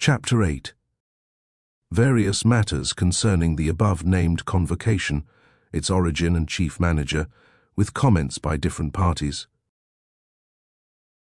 Chapter 8. Various matters concerning the above-named Convocation, its origin and chief manager, with comments by different parties.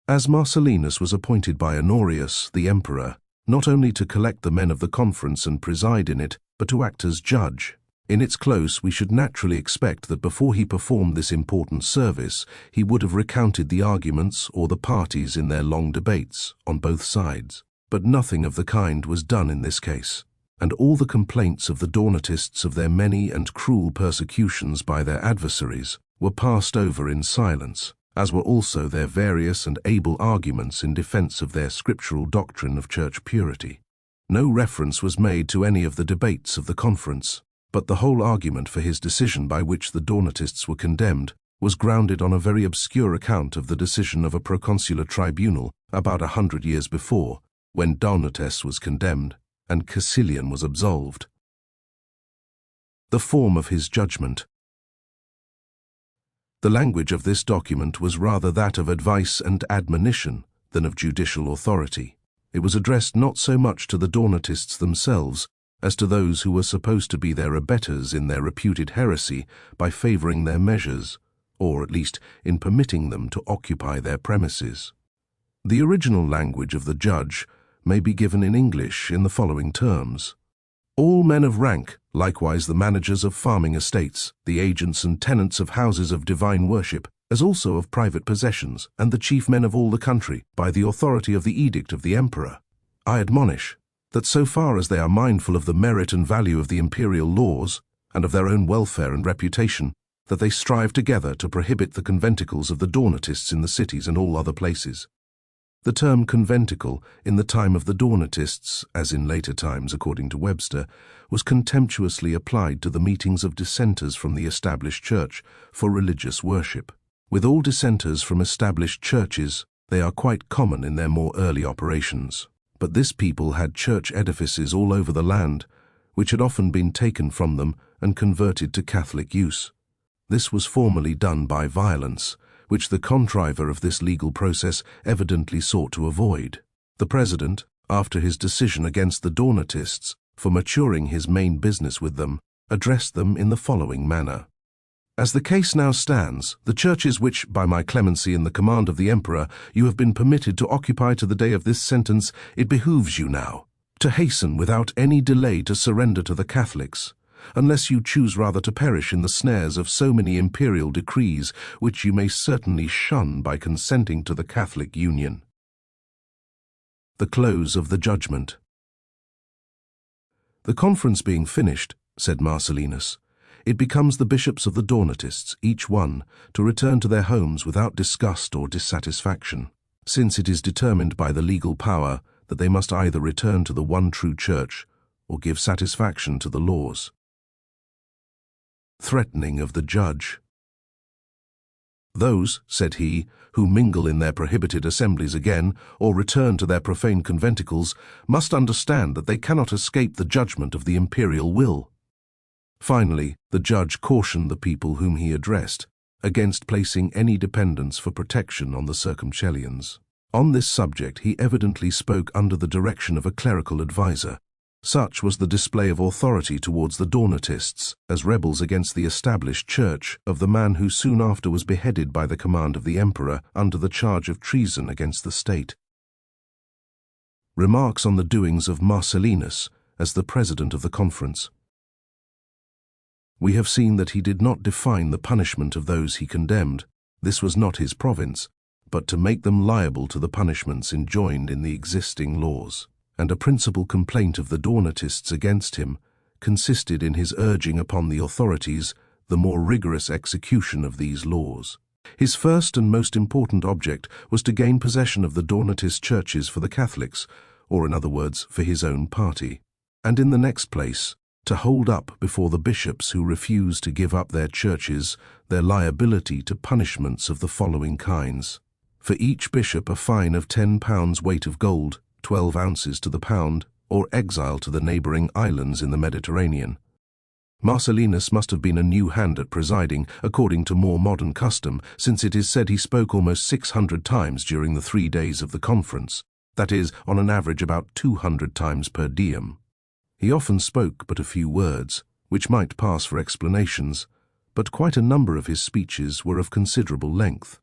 As Marcellinus was appointed by Honorius, the emperor, not only to collect the men of the conference and preside in it, but to act as judge. In its close, we should naturally expect that before he performed this important service, he would have recounted the arguments or the parties in their long debates on both sides. But nothing of the kind was done in this case, and all the complaints of the Donatists of their many and cruel persecutions by their adversaries were passed over in silence, as were also their various and able arguments in defense of their scriptural doctrine of church purity. No reference was made to any of the debates of the conference, but the whole argument for his decision by which the Donatists were condemned was grounded on a very obscure account of the decision of a proconsular tribunal about 100 years before, when Donatus was condemned and Caecilian was absolved. The form of his judgment. The language of this document was rather that of advice and admonition than of judicial authority. It was addressed not so much to the Donatists themselves as to those who were supposed to be their abettors in their reputed heresy by favoring their measures, or at least in permitting them to occupy their premises. The original language of the judge may be given in English in the following terms. All men of rank, likewise the managers of farming estates, the agents and tenants of houses of divine worship, as also of private possessions, and the chief men of all the country, by the authority of the edict of the emperor, I admonish that so far as they are mindful of the merit and value of the imperial laws, and of their own welfare and reputation, that they strive together to prohibit the conventicles of the Donatists in the cities and all other places. The term conventicle, in the time of the Donatists, as in later times according to Webster, was contemptuously applied to the meetings of dissenters from the established church for religious worship. With all dissenters from established churches, they are quite common in their more early operations. But this people had church edifices all over the land, which had often been taken from them and converted to Catholic use. This was formerly done by violence, which the contriver of this legal process evidently sought to avoid. The president, after his decision against the Donatists for maturing his main business with them, addressed them in the following manner. As the case now stands, the churches which, by my clemency and the command of the emperor, you have been permitted to occupy to the day of this sentence, it behooves you now to hasten without any delay to surrender to the Catholics, unless you choose rather to perish in the snares of so many imperial decrees, which you may certainly shun by consenting to the Catholic union. The close of the judgment. The conference being finished, said Marcellinus, it becomes the bishops of the Donatists, each one, to return to their homes without disgust or dissatisfaction, since it is determined by the legal power that they must either return to the one true church or give satisfaction to the laws. Threatening of the judge. Those, said he, who mingle in their prohibited assemblies again, or return to their profane conventicles, must understand that they cannot escape the judgment of the imperial will. Finally, the judge cautioned the people whom he addressed against placing any dependence for protection on the Circumcellions. On this subject he evidently spoke under the direction of a clerical adviser. Such was the display of authority towards the Donatists, as rebels against the established church, of the man who soon after was beheaded by the command of the emperor under the charge of treason against the state. Remarks on the doings of Marcellinus as the president of the conference. We have seen that he did not define the punishment of those he condemned. This was not his province, but to make them liable to the punishments enjoined in the existing laws. And a principal complaint of the Donatists against him consisted in his urging upon the authorities the more rigorous execution of these laws. His first and most important object was to gain possession of the Donatist churches for the Catholics, or in other words, for his own party, and in the next place, to hold up before the bishops who refused to give up their churches their liability to punishments of the following kinds. For each bishop a fine of 10 pounds weight of gold, 12 ounces to the pound, or exile to the neighboring islands in the Mediterranean. Marcellinus must have been a new hand at presiding, according to more modern custom, since it is said he spoke almost 600 times during the 3 days of the conference. that is, on an average about 200 times per diem. He often spoke but a few words, which might pass for explanations, but quite a number of his speeches were of considerable length.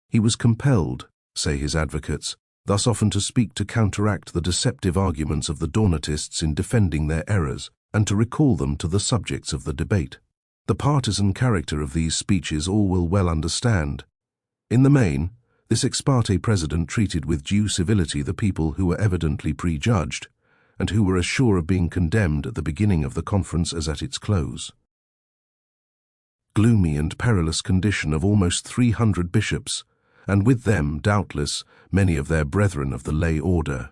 He was compelled, say his advocates, thus often to speak to counteract the deceptive arguments of the Donatists in defending their errors, and to recall them to the subjects of the debate. The partisan character of these speeches all will well understand. In the main, this ex parte president treated with due civility the people who were evidently prejudged, and who were as sure of being condemned at the beginning of the conference as at its close. Gloomy and perilous condition of almost 300 bishops, and with them, doubtless, many of their brethren of the lay order.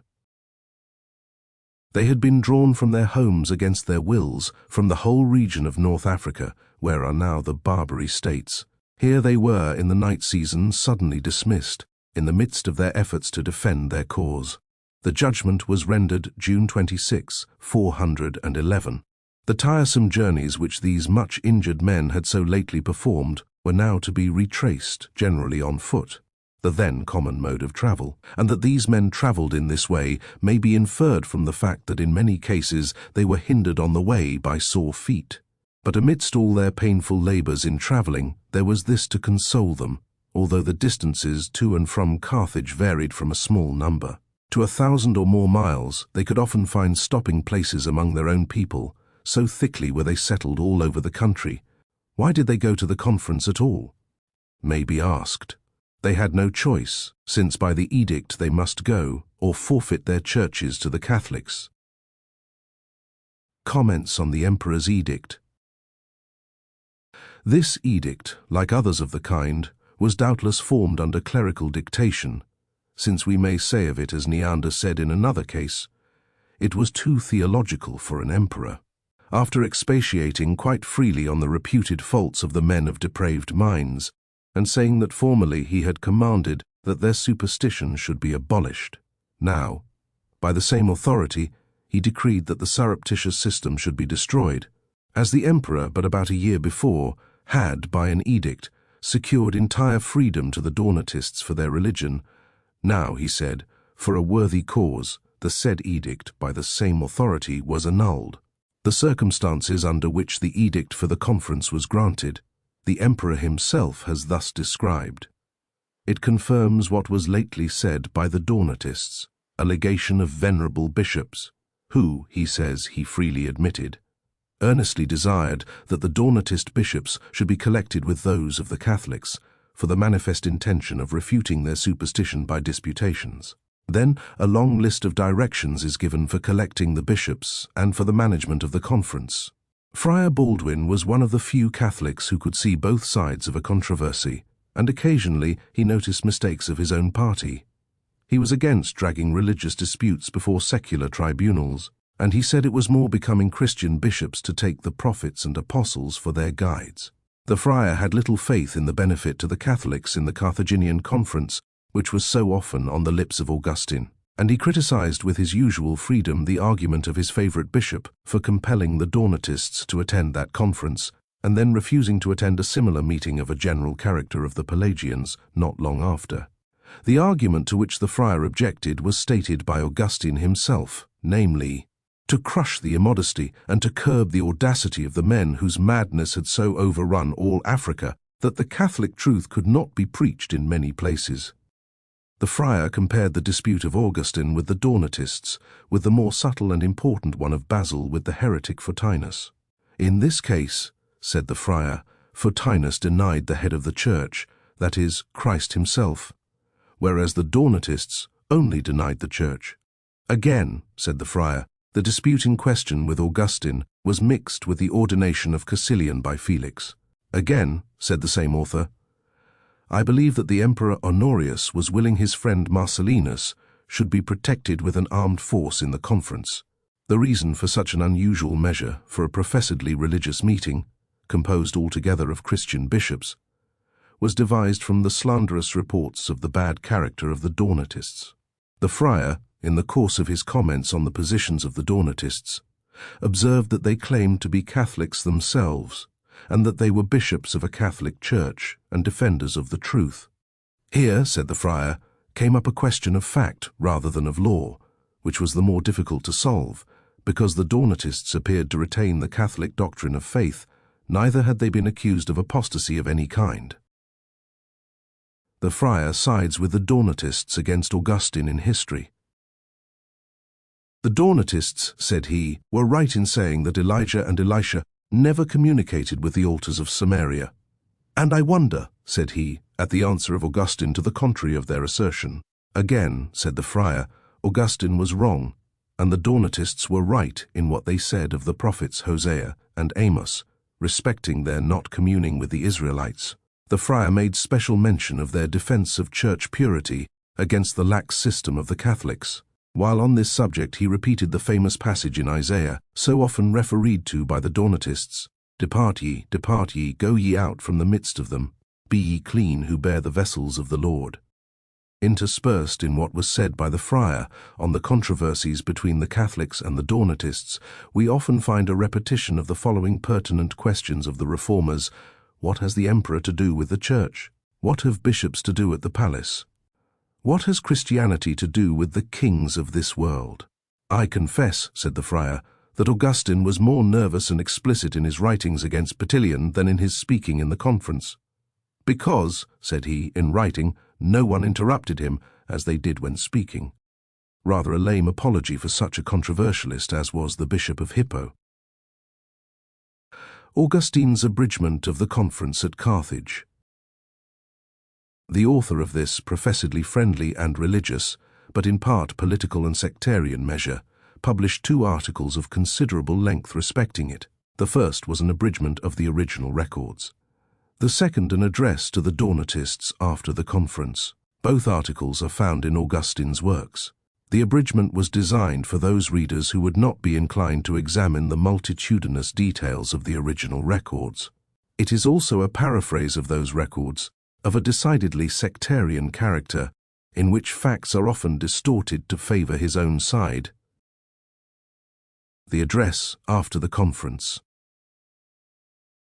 They had been drawn from their homes against their wills from the whole region of North Africa, where are now the Barbary states. Here they were in the night season suddenly dismissed, in the midst of their efforts to defend their cause. The judgment was rendered June 26, 411. The tiresome journeys which these much injured men had so lately performed were now to be retraced, generally on foot, the then common mode of travel, and that these men travelled in this way may be inferred from the fact that in many cases they were hindered on the way by sore feet. But amidst all their painful labours in travelling, there was this to console them, although the distances to and from Carthage varied from a small number. To 1,000 or more miles, they could often find stopping places among their own people, so thickly were they settled all over the country. Why did they go to the conference at all? May be asked. They had no choice, since by the edict they must go, or forfeit their churches to the Catholics. Comments on the Emperor's Edict. This edict, like others of the kind, was doubtless formed under clerical dictation, since we may say of it as Neander said in another case, it was too theological for an emperor. After expatiating quite freely on the reputed faults of the men of depraved minds, and saying that formerly he had commanded that their superstition should be abolished, now, by the same authority, he decreed that the surreptitious system should be destroyed, as the emperor but about a year before had, by an edict, secured entire freedom to the Donatists for their religion. Now, he said, for a worthy cause, the said edict by the same authority was annulled. The circumstances under which the edict for the conference was granted, the emperor himself has thus described. It confirms what was lately said by the Donatists, a legation of venerable bishops, who, he says, he freely admitted, earnestly desired that the Donatist bishops should be collected with those of the Catholics, for the manifest intention of refuting their superstition by disputations. Then a long list of directions is given for collecting the bishops and for the management of the conference. Friar Baldwin was one of the few Catholics who could see both sides of a controversy, and occasionally he noticed mistakes of his own party. He was against dragging religious disputes before secular tribunals, and he said it was more becoming Christian bishops to take the prophets and apostles for their guides. The friar had little faith in the benefit to the Catholics in the Carthaginian conference, which was so often on the lips of Augustine, and he criticized with his usual freedom the argument of his favorite bishop for compelling the Donatists to attend that conference, and then refusing to attend a similar meeting of a general character of the Pelagians not long after. The argument to which the friar objected was stated by Augustine himself, namely, to crush the immodesty and to curb the audacity of the men whose madness had so overrun all Africa that the Catholic truth could not be preached in many places. The friar compared the dispute of Augustine with the Donatists, with the more subtle and important one of Basil with the heretic Photinus. In this case, said the friar, Photinus denied the head of the church, that is, Christ himself, whereas the Donatists only denied the church. Again, said the friar, the dispute in question with Augustine was mixed with the ordination of Caecilian by Felix. Again, said the same author, I believe that the Emperor Honorius was willing his friend Marcellinus should be protected with an armed force in the conference. The reason for such an unusual measure for a professedly religious meeting, composed altogether of Christian bishops, was devised from the slanderous reports of the bad character of the Donatists. The friar, in the course of his comments on the positions of the Donatists, observed that they claimed to be Catholics themselves, and that they were bishops of a Catholic church and defenders of the truth. Here, said the friar, came up a question of fact rather than of law, which was the more difficult to solve, because the Donatists appeared to retain the Catholic doctrine of faith. Neither had they been accused of apostasy of any kind. The friar sides with the Donatists against Augustine in history. The Donatists, said he, were right in saying that Elijah and Elisha never communicated with the altars of Samaria. And I wonder, said he, at the answer of Augustine to the contrary of their assertion. Again, said the friar, Augustine was wrong, and the Donatists were right in what they said of the prophets Hosea and Amos, respecting their not communing with the Israelites. The friar made special mention of their defense of church purity against the lax system of the Catholics. While on this subject he repeated the famous passage in Isaiah, so often referred to by the Donatists, depart ye, go ye out from the midst of them, be ye clean who bear the vessels of the Lord." Interspersed in what was said by the friar on the controversies between the Catholics and the Donatists, we often find a repetition of the following pertinent questions of the Reformers: what has the emperor to do with the church? What have bishops to do at the palace? What has Christianity to do with the kings of this world? I confess, said the friar, that Augustine was more nervous and explicit in his writings against Petilian than in his speaking in the conference. Because, said he, in writing, no one interrupted him, as they did when speaking. Rather a lame apology for such a controversialist as was the Bishop of Hippo. Augustine's abridgment of the conference at Carthage. The author of this professedly friendly and religious, but in part political and sectarian measure, published 2 articles of considerable length respecting it. The first was an abridgment of the original records. The second an address to the Donatists after the conference. Both articles are found in Augustine's works. The abridgment was designed for those readers who would not be inclined to examine the multitudinous details of the original records. It is also a paraphrase of those records, of a decidedly sectarian character, in which facts are often distorted to favor his own side. The address after the conference.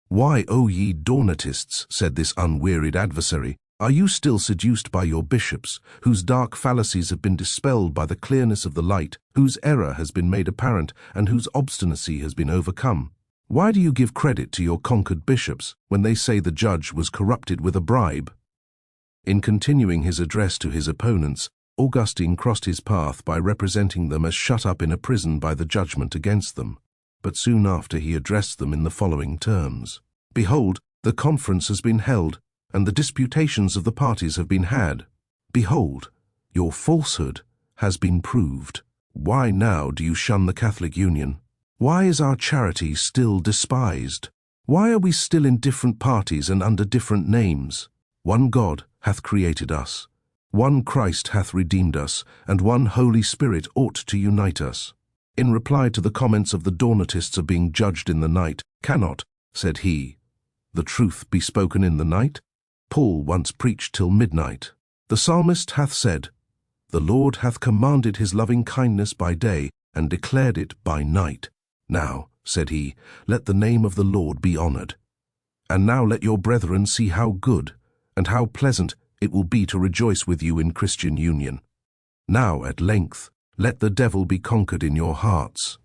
"Why, O ye Donatists," said this unwearied adversary, "are you still seduced by your bishops, whose dark fallacies have been dispelled by the clearness of the light, whose error has been made apparent, and whose obstinacy has been overcome? Why do you give credit to your conquered bishops when they say the judge was corrupted with a bribe?" In continuing his address to his opponents, Augustine crossed his path by representing them as shut up in a prison by the judgment against them. But soon after he addressed them in the following terms: "Behold, the conference has been held, and the disputations of the parties have been had. Behold, your falsehood has been proved. Why now do you shun the Catholic Union? Why is our charity still despised? Why are we still in different parties and under different names? One God hath created us. One Christ hath redeemed us, and one Holy Spirit ought to unite us." In reply to the comments of the Donatists of being judged in the night, "Cannot," said he, "the truth be spoken in the night? Paul once preached till midnight. The psalmist hath said, 'The Lord hath commanded his loving kindness by day, and declared it by night.' Now," said he, "let the name of the Lord be honored. And now let your brethren see how good and how pleasant it will be to rejoice with you in Christian union. Now, at length, let the devil be conquered in your hearts."